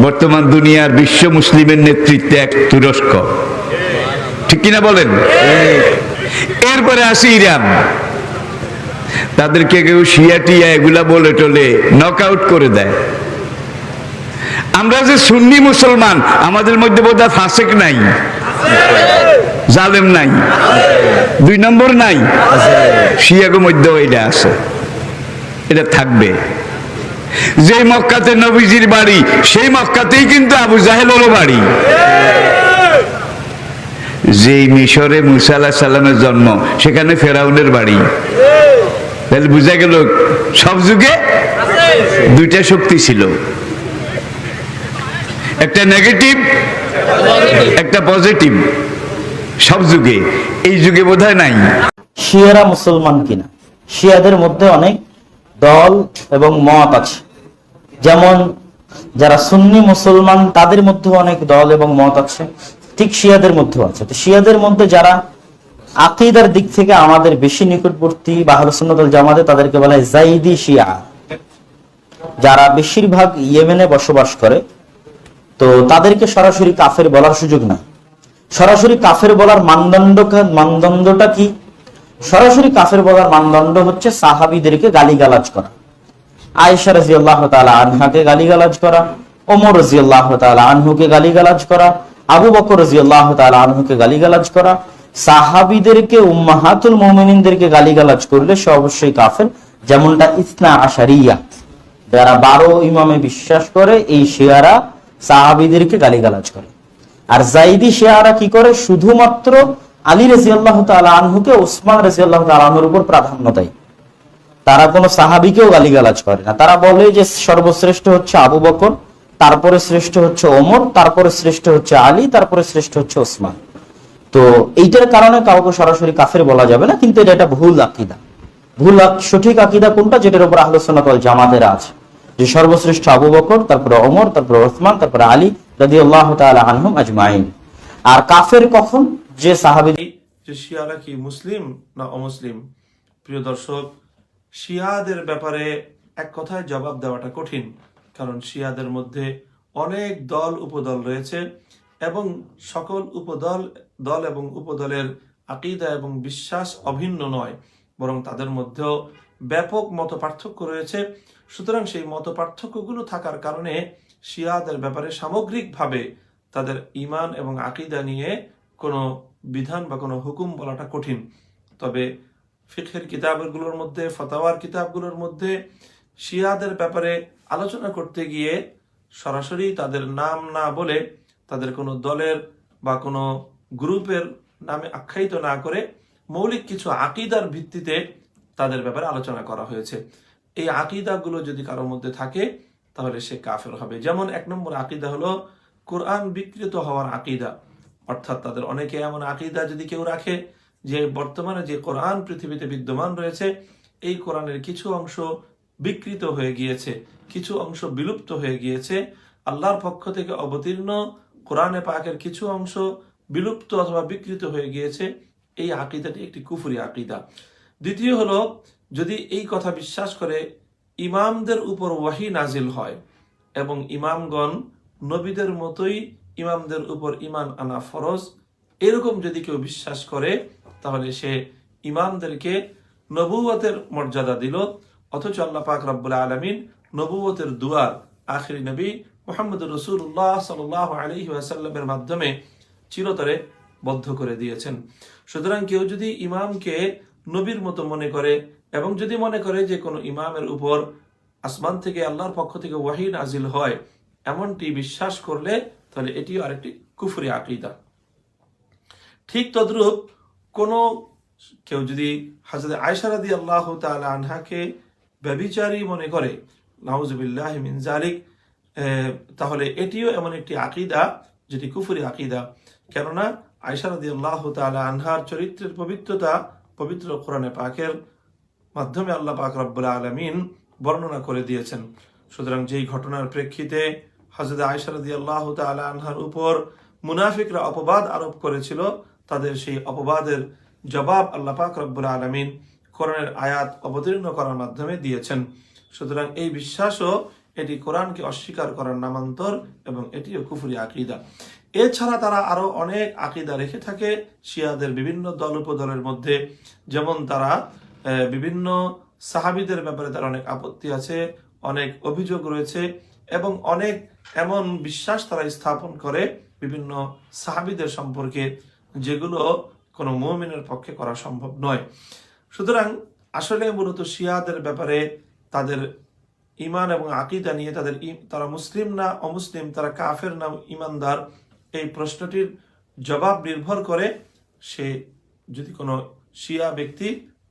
বর্তমান দুনিয়ার বিশ্ব মুসলিমের নেতৃত্বে এক তুরস্ক, ঠিক কিনা বলেন? এরপরে আসি ইরান, তাদেরকে কেউ শিয়া টিয়া এগুলা বলে টলে নক আউট করে দেয়। আমরা যে সুন্নি মুসলমান, আমাদের মধ্যে বোধহয় ফাসেক নাই, জালেম নাই, 2 নম্বর নাই, শিয়াগো মধ্যে এটা আছে, এটা থাকবে। যে মক্কাতে নবীজির বাড়ি, সেই মক্কাতেই কিন্তু আবু জাহেলেরও বাড়ি। যেই মিশরে মুসা আলাইহিস সালামের জন্ম, সেখানে ফেরাউনের বাড়ি। তাহলে বুঝা গেল সব যুগে 2টা শক্তি ছিল, একটা নেগেটিভ, একটা পজিটিভ, সব যুগে। এই যুগে বোধহয় নাই। শিয়ারা মুসলমান কিনা? শিয়াদের মধ্যে অনেক দল এবং মত আছে। যেমন যারা সুন্নি মুসলমান, তাদের মধ্যে অনেক দল এবং মত আছে, ঠিক শিয়াদের মধ্যেও আছে। তো শিয়াদের মধ্যে যারা আকীদার দিক থেকে আমাদের বেশি নিকটবর্তী বা আহলে সুন্নাত ওয়াল জামাতে, তাদেরকে বলা হয় যাইদি শিয়া, যারা বেশিরভাগ ইয়েমেনে বসবাস করে। তো তাদেরকে সরাসরি কাফের বলার সুযোগ নাই। সরাসরি কাফের বলার মানদণ্ডটা কি? সরাসরি কাফের বলার মানদণ্ড হচ্ছে সাহাবীদেরকে গালিগালাজ করা, আয়েশা রাদিয়াল্লাহু তাআলা আনহাকে গালিগালাজ করা, ওমর রাদিয়াল্লাহু তাআলা আনহুকে গালিগালাজ করা, আবু বকর রাদিয়াল্লাহু তাআলা আনহুকে গালিগালাজ করা। সাহাবীদেরকে, উম্মাহাতুল মুমিনিনদেরকে গালিগালাজ করলে সে অবশ্যই কাফের। যেমনটা ইসনা আশারিয়া, যারা 12 ইমামে বিশ্বাস করে, এই শিয়ারা সাহাবীদেরকে গালিগালাজ করে। আর যাইদি শিয়ারা কি করে? শুধুমাত্র আলী রাদিয়াল্লাহু তাআলা আনহুকে ওসমান রাদিয়াল্লাহু তাআলা আনহুর উপর প্রাধান্য দেয়। তারা কোনো সাহাবীকেও গালিগালাজ করে না। তারা বলে যে সর্বশ্রেষ্ঠ হচ্ছে আবু বকর, তারপরে শ্রেষ্ঠ হচ্ছে ওমর, তারপরে শ্রেষ্ঠ হচ্ছে আলী, তারপরে শ্রেষ্ঠ হচ্ছে ওসমান। তো এইটার কারণে কাউকে সরাসরি কাফের বলা যাবে না, কিন্তু এটা একটা ভুল আকীদা। সঠিক আকীদা কোনটা? যেটার উপর আহলে সুন্নাত ওয়াল জামাতের আছে, যে সর্বশ্রেষ্ঠ আবু বকর, তারপরে ওমর, তারপরে ওসমান, তারপরে আলী রাদিয়াল্লাহু তাআলা আনহুম আজমাইন। আর কাফের কখন? যে সাহাবী। যে শিয়ারা কি মুসলিম না অমুসলিম? প্রিয় দর্শক, শিয়াদের ব্যাপারে এক কথায় জবাব দেওয়াটা কঠিন, কারণ শিয়াদের মধ্যে অনেক দল উপদল রয়েছে এবং সকল দল এবং উপদলের আকীদা এবং বিশ্বাস অভিন্ন নয়, বরং তাদের মধ্যেও ব্যাপক মত পার্থক্য রয়েছে। সুতরাং সেই মত পার্থক্যগুলো থাকার কারণে শিয়াদের ব্যাপারে সামগ্রিকভাবে তাদের ঈমান এবং আকীদা নিয়ে কোনো বিধান বা কোনো হুকুম বলাটা কঠিন। তবে ফিকহের কিতাবগুলোর মধ্যে, ফতাওয়ার কিতাবগুলোর মধ্যে শিয়াদের ব্যাপারে আলোচনা করতে গিয়ে সরাসরি তাদের নাম না বলে, তাদের কোনো দলের বা কোনো গ্রুপের নামে আখ্যায়িত না করে, মৌলিক কিছু আকীদার ভিত্তিতে তাদের ব্যাপারে আলোচনা করা হয়েছে। এই আকীদাগুলো যদি কারোর মধ্যে থাকে, তাহলে সে কাফের হবে। যেমন 1 নম্বর আকীদা হলো কোরআন বিকৃত হওয়ার আকীদা। অর্থাৎ তাদের অনেকে এমন আকীদা যদি কেউ রাখে যে বর্তমানে যে কোরআন পৃথিবীতে বিদ্যমান রয়েছে, এই কোরআনের কিছু অংশ বিকৃত হয়ে গিয়েছে, কিছু অংশ বিলুপ্ত হয়ে গিয়েছে, আল্লাহর পক্ষ থেকে অবতীর্ণ কোরআনে পাকের কিছু অংশ বিলুপ্ত অথবা বিকৃত হয়ে গিয়েছে, এই আকীদাটি একটি কুফরি আকীদা। দ্বিতীয় হলো, যদি এই কথা বিশ্বাস করে ইমামদের উপর ওয়াহি নাজিল হয় এবং ইমামগণ নবীদের মতোই ইমামদের উপর ঈমান আনা ফরজ, এরকম যদি কেউ বিশ্বাস করে, তাহলে সে ইমামদেরকে নবুয়তের মর্যাদা দিল, অথচ আল্লাহ পাক রব্বুল আলামিন নবুয়তের দুয়ার আখিরি নবী মুহাম্মদুর রাসূলুল্লাহ সাল্লাল্লাহু আলাইহি ওয়াসাল্লামের মাধ্যমে চিরতরে বদ্ধ করে দিয়েছেন। সুতরাং কেউ যদি ইমামকে নবীর মতো মনে করে এবং যদি মনে করে যে কোনো ইমামের উপর আসমান থেকে আল্লাহর পক্ষ থেকে ওয়াহি নাজিল হয়, এমনটি বিশ্বাস করলে তাহলে এটিও আরেকটি কুফরি আকীদা। ঠিক তদ্রূপ কোন কেউ যদি হযরত আয়েশা রাদিয়াল্লাহু তাআলা আনহাকে ব্যভিচারী মনে করে, নাউযুবিল্লাহি মিন যালিক, তাহলে এটিও এমন একটি আকীদা যেটি কুফরি আকীদা। কেননা আয়েশা রাদিয়াল্লাহু তাআলা আনহার চরিত্রের পবিত্রতা পবিত্র কোরআনে পাকের মাধ্যমে আল্লাহ পাক রব্বুল আলামিন বর্ণনা করে দিয়েছেন। সুতরাং যেই ঘটনার প্রেক্ষিতে হযরত আয়েশা রাদিয়াল্লাহু তাআলা আনহার উপর মুনাফিকরা অপবাদ আরোপ করেছিল, তাদের সেই অপবাদের জবাব আল্লাহ পাক রব্বুল আলামিন কোরআনের আয়াত অবতীর্ণ করার মাধ্যমে দিয়েছেন। সুতরাং এই বিশ্বাসও এটি কোরআনকে অস্বীকার করার নামান্তর এবং এটিও কুফরি আকীদা। এছাড়া তারা আরো অনেক আকীদা রেখে থাকে শিয়াদের বিভিন্ন দল উপদলের মধ্যে। যেমন তারা বিভিন্ন সাহাবীদের ব্যাপারে তার অনেক আপত্তি আছে, অনেক অভিযোগ রয়েছে এবং অনেক এমন বিশ্বাস তারা স্থাপন করে বিভিন্ন সাহাবীদের সম্পর্কে যেগুলো কোনো মুমিনের পক্ষে করা সম্ভব নয়। সুতরাং আসলে মূলত শিয়াদের ব্যাপারে তাদের ঈমান এবং আকীদা নিয়ে তারা মুসলিম না অমুসলিম, তারা কাফের না ঈমানদার, এই প্রশ্নটির জবাব নির্ভর করে সে যদি কোনো শিয়া ব্যক্তি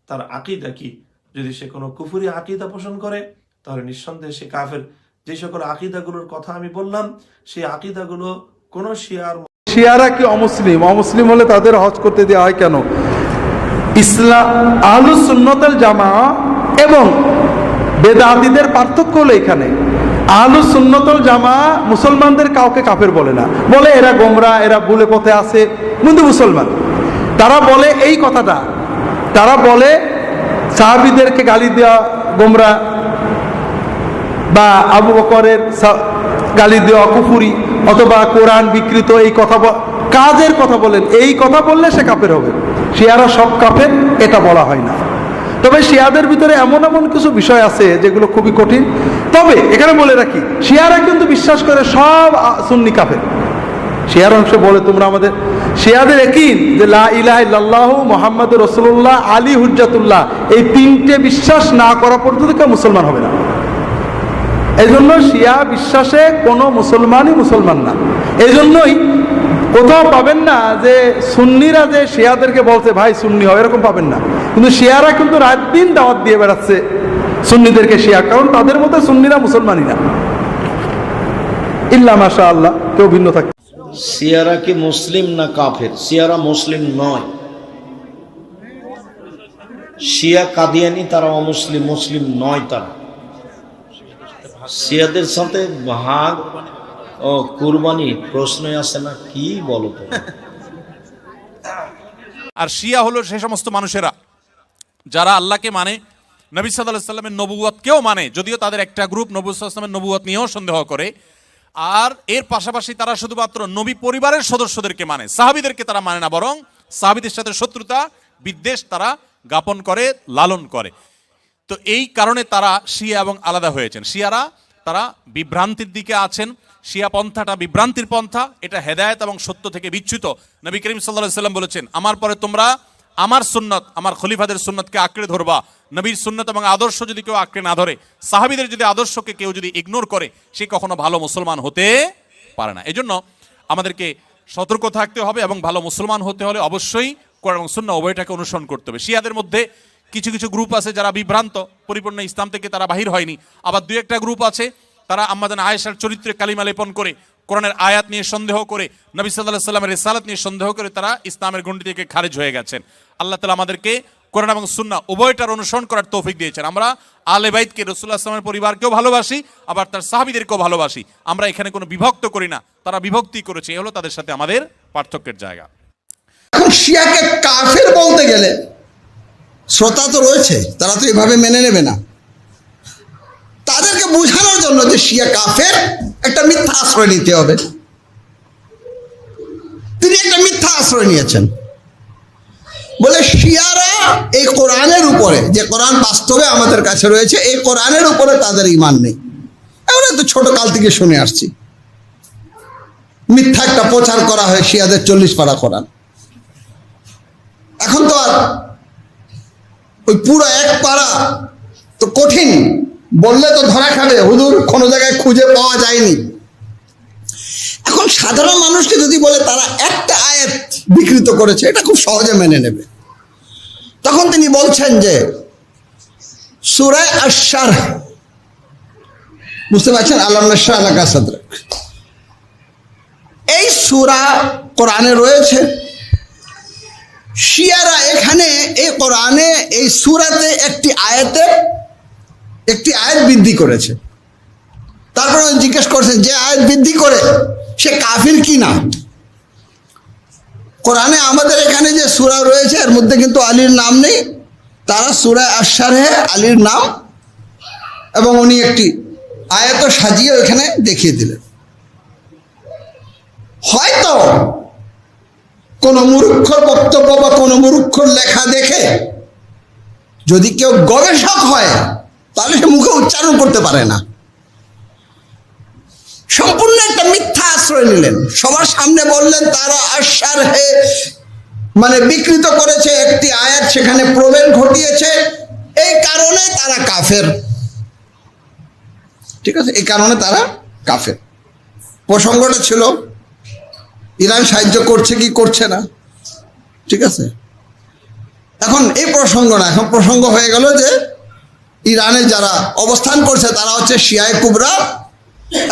তার আকীদা কি, যদি সে কোনো কুফরি আকীদা পোষণ করে তাহলে নিঃসন্দেহে সে কাফের। যে সকল আকীদাগুলোর কথা আমি বললাম সেই আকীদাগুলো কোনো শিয়ারা কি অমুসলিম? অমুসলিম হলে তাদের হজ করতে দেওয়া হয় কেন? ইসলাম আহলুস সুন্নাতুল জামা এবং বেদাতীদের পার্থক্য হলো এখানে। আহলুস সুন্নাতুল জামা মুসলমানদের কাউকে কাফের বলে না, বলে এরা গোমরা, এরা ভুলে পথে আছে, কিন্তু মুসলমান। তারা বলে এই কথাটা, তারা বলে সাহাবীদেরকে গালি দেওয়া গোমরা, বা আবু বকরের গালি দেওয়া কুফুরি, অথবা কোরআন বিকৃত, এই কথা কাজের কথা বলেন, এই কথা বললে সে কাফের হবে। শিয়ারা সব কাফের এটা বলা হয় না। তবে শিয়াদের ভিতরে এমন এমন কিছু বিষয় আছে যেগুলো খুবই কঠিন। তবে এখানে বলে রাখি, শিয়ারা কিন্তু বিশ্বাস করে সব সুন্নি কাফের। শিয়ার অংশ বলে তোমরা আমাদের, শিয়াদের একই যে লা ইলাহা ইল্লাল্লাহু মুহাম্মাদুর রাসূলুল্লাহ আলী হুজ্জাতুল্লাহ, এই তিনটে বিশ্বাস না করা পর্যন্ত কেউ মুসলমান হবে না। এই জন্য শিয়া বিশ্বাসে কোনো মুসলমানই মুসলমান না। এই জন্যই কোথাও পাবেন না যে সুন্নিরা যে শিয়াদেরকে বলছে ভাই সুন্নি হয়, এরকম পাবেন না। কিন্তু শিয়ারা কিন্তু রাত দিন দাওয়াত দিয়ে বেড়াচ্ছে সুন্নিদেরকে শিয়া, কারণ তাদের মধ্যে সুন্নিরা মুসলমানই না, ইল্লা মাশা আল্লাহ, কেউ ভিন্ন থাকে। শিয়ারা কি মুসলিম না কাফের? শিয়ারা মুসলিম নয়। শিয়া কাদিয়ানি তারা অমুসলিম, মুসলিম নয় তারা। শিয়াদের সাথে ভাগ ও কুরবানি প্রশ্নই আসে না, কি বলো তো? আর শিয়া হলো সেই সমস্ত মানুষেরা যারা আল্লাহকে মানে, নবী সাল্লাল্লাহু আলাইহি সাল্লামের নবুয়তকেও মানে, যদিও তাদের একটা গ্রুপ নবী সাল্লাল্লাহু আলাইহি সাল্লামের নবুয়ত নিয়েও সন্দেহ করে। আর এর পাশাপাশি তারা শুধুমাত্র নবী পরিবারের সদস্যদেরকে মানে, সাহাবীদেরকে তারা মানে না, বরং সাহাবীদের সাথে শত্রুতা বিদ্বেষ তারা জ্ঞাপন করে, লালন করে। তো এই কারণে তারা শিয়া এবং আলাদা হয়েছেন। শিয়ারা তারা বিভ্রান্তির দিকে আছেন। শিয়া পন্থাটা বিভ্রান্তির পন্থা, এটা হেদায়েত এবং সত্য থেকে বিচ্যুত। নবী করিম সাল্লাল্লাহু আলাইহি সাল্লাম বলেছেন, আমার পরে তোমরা আমার সুন্নত, আমার খলিফাদের সুন্নতকে আঁকড়ে ধরবা। নবীর সুন্নত এবং আদর্শ যদি কেউ আঁকড়ে না ধরে, সাহাবীদের যদি আদর্শকে কেউ যদি ইগনোর করে, সে কখনো ভালো মুসলমান হতে পারে না। এজন্য আমাদেরকে সতর্ক থাকতে হবে এবং ভালো মুসলমান হতে হলে অবশ্যই কোরআন এবং সুন্নাহ উভয়টাকে অনুসরণ করতে হবে। শিয়াদের মধ্যে কিছু কিছু গ্রুপ আছে যারা বিভ্রান্ত, পরিপূর্ণ ইসলাম থেকে তারা বাহির হয়নি। আবার দুই একটা গ্রুপ আছে তারা আম্মাজান আয়েশার চরিত্রে কালিমা লেপন করে, কোরআনের আয়াত নিয়ে সন্দেহ করে, নবী সাল্লাল্লাহু আলাইহি সাল্লামের রিসালাত নিয়ে সন্দেহ করে তারা ইসলামের গণ্ডি থেকে খারিজ হয়ে গেছেন। আল্লাহ তাআলা আমাদেরকে কোরআন এবং সুন্নাহ উভয়টার অনুসরণ করার তৌফিক দিয়েছেন। আমরা আলে বাইতকে, রাসূলুল্লাহ সাল্লাল্লাহু আলাইহি ওয়াসাল্লামের পরিবারকেও ভালোবাসি, আবার তার সাহাবীদেরকেও ভালোবাসি। আমরা এখানে কোনো বিভক্ত করি না, তারা বিভক্তি করেছে, এই হলো তাদের সাথে আমাদের পার্থক্যের জায়গা। এখন শিয়াকে কাফের বলতে গেলে শ্রোতা তো রয়েছে, তারা তো এভাবে মেনে নেবে না। তাদেরকে বোঝানোর জন্য যে শিয়া কাফের, একটা মিথ্যা আশ্রয় নিতে হবে। তিনি একটা মিথ্যা আশ্রয় নিয়েছেন, বলে শিয়ারা এই কোরআনের উপরে, যে কোরআন বাস্তবে আমাদের কাছে রয়েছে, এই কোরআনের উপরে তাদের ঈমান নেই। আমরা তো ছোট কাল থেকে শুনে আসছি, মিথ্যা একটা প্রচার করা হয় শিয়াদের 40 পারা কোরআন। এখন তো আর ওই পুরো এক পারা তো কঠিন, বললে তো ধরা খাবে, হুজুর কোনো জায়গায় খুঁজে পাওয়া যায়নি। এখন সাধারণ মানুষকে যদি বলে তারা একটা আয়াত বিকৃত করেছে, এটা খুব সহজে মেনে নেবে। তখন তিনি বলছেন যে সূরা আশ-শারহ, বুঝতে পারছেন, আলাম নাশরাহ লাকা সাদরাক, এই সূরা কোরআনে রয়েছে। শিয়ারা এখানে এই কোরআনে এই সূরাতে একটি আয়াত বৃদ্ধি করেছে। তারপরে জিজ্ঞেস করছেন যে আয়াত বৃদ্ধি করে সে কাফির কি না। কোরআনে আমাদের এখানে যে সূরা রয়েছে এর মধ্যে কিন্তু আলীর নাম নেই। তারা সূরা আশ-শারহে আলীর নাম এবং উনি একটি আয়াত সাজিয়ে ওখানে দেখিয়ে দিলেন। হয়তো কোন মূর্খর বক্তব্য বা কোন মূর্খর লেখা দেখে যদি কেউ গবেষক হয় তাহলে সে মুখে উচ্চারণ করতে পারে না। সম্পূর্ণ একটা মিথ্যা আশ্রয় নিলেন, সবার সামনে বললেন তারা আশার হে মানে বিকৃত করেছে একটি আয়াত, সেখানে প্রবেশ ঘটিয়েছে, এই কারণে তারা কাফের। ঠিক আছে, এই কারণে তারা কাফের। প্রসঙ্গটা ছিল ইরান সাহায্য করছে কি করছে না। ঠিক আছে, এখন এই প্রসঙ্গ না, এখন প্রসঙ্গ হয়ে গেল যে ইরানে যারা অবস্থান করছে তারা হচ্ছে শিয়ায়ে কুবরা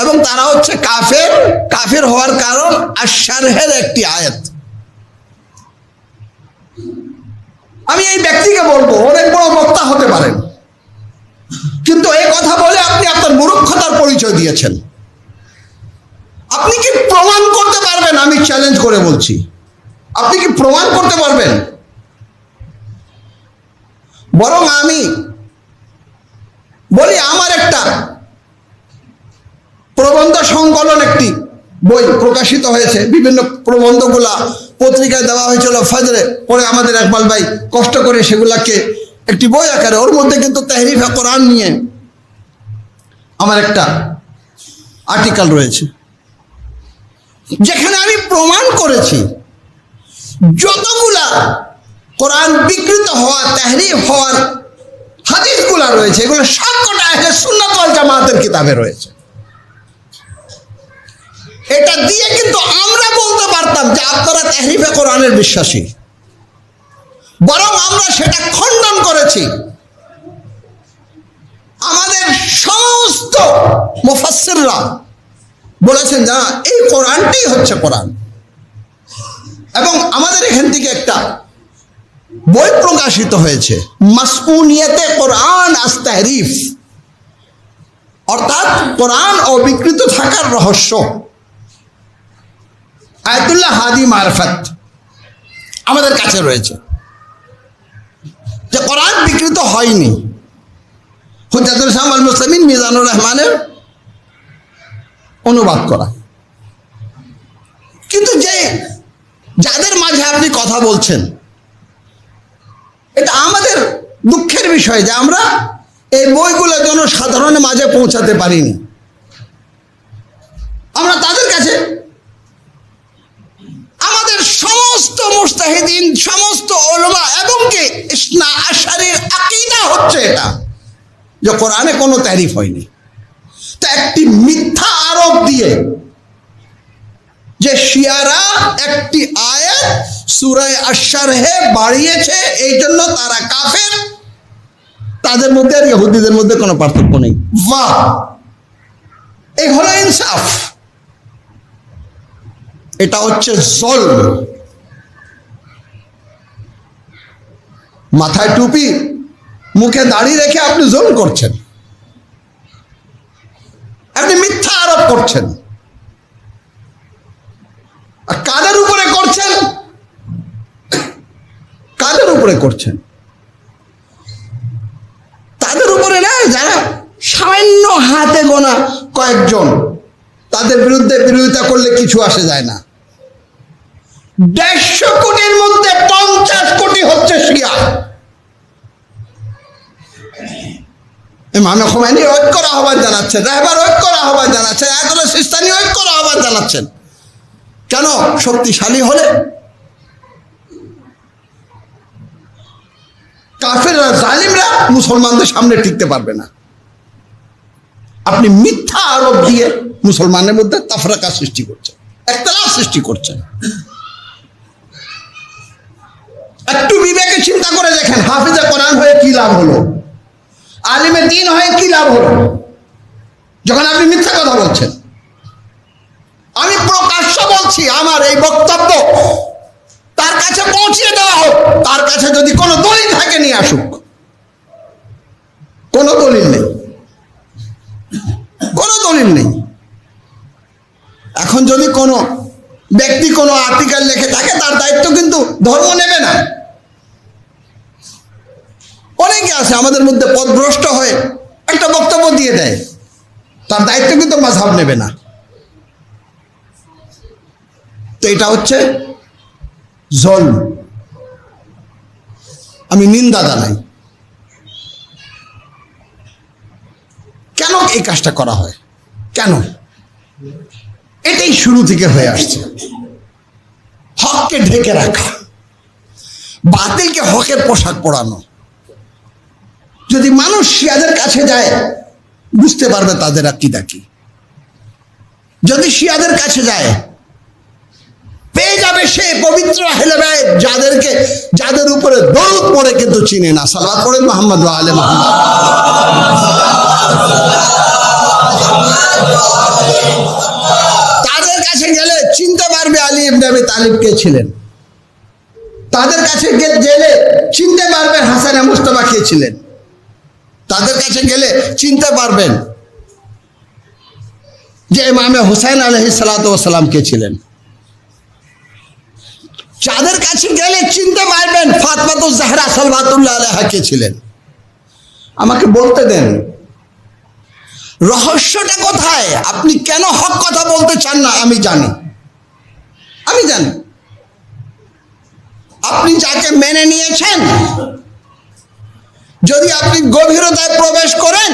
এবং তারা হচ্ছে কাফের। কাফের হওয়ার কারণ আশারহের একটি আয়াত। আমি এই ব্যক্তিকে বলবো, অনেক বড় বক্তা হতে পারেন, কিন্তু এই কথা বলে আপনি আপনার মূর্খতার পরিচয় দিয়েছেন। আপনি কি প্রমাণ করতে পারবেন? আমি চ্যালেঞ্জ করে বলছি, আপনি কি প্রমাণ করতে পারবেন? বরং আমি বলি, আমার একটা প্রবন্ধ সংকলন একটি বই প্রকাশিত হয়েছে, বিভিন্ন প্রবন্ধগুলা পত্রিকায় দেওয়া হয়েছিল ফজরে, পরে আমাদের একবাল ভাই কষ্ট করে সেগুলাকে একটি বই আকারে, ওর মধ্যে কিন্তু তাহরিফে কোরআন নিয়ে আমার একটা আর্টিকেল রয়েছে, যেখানে আমি প্রমাণ করেছি যতগুলা কোরআন বিকৃত হওয়া তাহরিফ হওয়ার হাদিসগুলা রয়েছে এগুলো সবকটা আহলে সুন্নাত ওয়াল জামাতের কিতাবে রয়েছে। এটা দিয়ে কিন্তু আমরা বলতে পারতাম যে আপনারা তাহরিফে কোরআনের বিশ্বাসী, বরং আমরা সেটা খণ্ডন করেছি। আমাদের সমস্ত মুফাসসিররা বলেছেন না, এই কোরআনটাই হচ্ছে কোরআন। এবং আমাদের এখান থেকে একটা বই প্রকাশিত হয়েছে, মাসউনিয়াতে কোরআন আস তাহরিফ, অর্থাৎ কোরআন অবিকৃত থাকার রহস্য। আয়াতুল্লাহ হাদি মারফত আমাদের কাছে রয়েছে, যে কোরআন বিকৃত হয়নি। হুজ্জাতুল ইসলাম ওয়াল মুসলিমিন মিজানুর রহমানের অনুবাদ করা। কিন্তু যাদের মাঝে আপনি কথা বলছেন, এটা আমাদের দুঃখের বিষয় যে আমরা এই বইগুলো জনসাধারণের মাঝে পৌঁছাতে পারিনি। আমরা তাদের কাছে আমাদের সমস্ত মুস্তাহিদিন, সমস্ত উলামা এবং কি ইসনা আশারীর আকীদা হচ্ছে এটা যে কোরআনে কোনো তাহরিফ হয়নি। তো একটি মিথ্যা আরোপ দিয়ে যে শিয়ারা একটি আয়াত সূরা আশ-শারহে বাড়িয়েছে এই জন্য তারা কাফের, তাদের মধ্যে আর ইহুদিদের মধ্যে কোনো পার্থক্য নেই। বাহ, এই হলো ইনসাফ। এটা হচ্ছে জুলম। মাথায় টুপি, মুখে দাড়ি রেখে আপনি জুলম করছেন, আপনি মিথ্যা আরোপ করছেন। আর কাদের উপরে করছেন? কাদের উপরে করছেন? তাদের উপরে না, যারা সামান্য হাতে গোনা কয়েকজন, তাদের বিরুদ্ধে বিরোধিতা করলে কিছু আসে যায় না। 150 কোটির মধ্যে 50 কোটি হচ্ছে শিয়া। ইমাম খোমেনি ঐক্যর আহ্বান জানাচ্ছেন, রাহবার ঐক্যর আহ্বান জানাচ্ছেন, আয়াতুল্লাহ সিস্তানি ঐক্যর আহ্বান জানাচ্ছেন। কেন? শক্তিশালী হলে কাফেররা, জালিমরা মুসলমানদের সামনে টিকতে পারবে না। আপনি মিথ্যা আরোপ দিয়ে মুসলমানের মধ্যে তাফরাকা সৃষ্টি করছেন, ইখতিলাফ সৃষ্টি করছেন। একটু বিবেকে চিন্তা করে দেখেন, হাফিজে কোরআন হয়ে কি লাভ হলো? আলিমে দ্বীন হয়ে কি লাভ হলো যখন আপনি মিথ্যা কথা বলছেন? আমি প্রকাশ্য বলছি, আমার এই বক্তব্য তার কাছে পৌঁছিয়ে দেওয়া হোক। তার কাছে যদি কোনো দলিল থাকে নিয়ে আসুক। কোনো দলিল নেই, কোনো দলিল নেই। এখন যদি কোনো ব্যক্তি কোনো আর্টিকেল লিখে থাকে, তার দায়িত্ব কিন্তু ধর্ম নেবে না। অনেকে আছে আমাদের মধ্যে পথভ্রষ্ট হয়ে একটা বক্তব্য দিয়ে দেয়, তার দায়িত্ব কিন্তু মাযহাব নেবে না। তো এটা হচ্ছে জুলম, আমি নিন্দা জানাই। কেন এই কাজটা করা হয়, কেন? এটাই শুরু থেকে হয়ে আসছে, হককে ঢেকে রাখা, বাতিলকে হকের পোশাক পরানো। যদি মানুষ শিয়াদের কাছে যায় বুঝতে পারবে তাদের আকীদা কি। যদি শিয়াদের কাছে যায় পেয়ে যাবে সে পবিত্র আহলে বাইত যাদের উপরে দরুদ পড়ে কিন্তু চিনে না। সালাত পড়েন মুহাম্মদ ওয়া আলে মুহাম্মদ। তাদের কাছে গেলে চিনতে পারবে আলী ইবনে আবি তালিব কে ছিলেন। তাদের কাছে গেলে চিনতে পারবেন হাসান মুস্তাফা কে ছিলেন। তাদের কাছে গেলে চিনতে পারবেন যে ইমামে হুসাইন আলাইহিস সালাতু ওয়াস সালাম কে ছিলেন। যাদের কাছে গেলে চিনতে পারবেন ফাতেমাতুজ জাহরা সালাওয়াতুল্লাহ আলাইহা কে ছিলেন। আমাকে বলতে দেন রহস্যটা কোথায়? আপনি কেন হক কথা বলতে চান না? আমি জানি। আপনি যাকে মেনে নিয়েছেন যদি আপনি গভীরতায় প্রবেশ করেন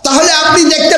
তাহলে আপনি দেখতে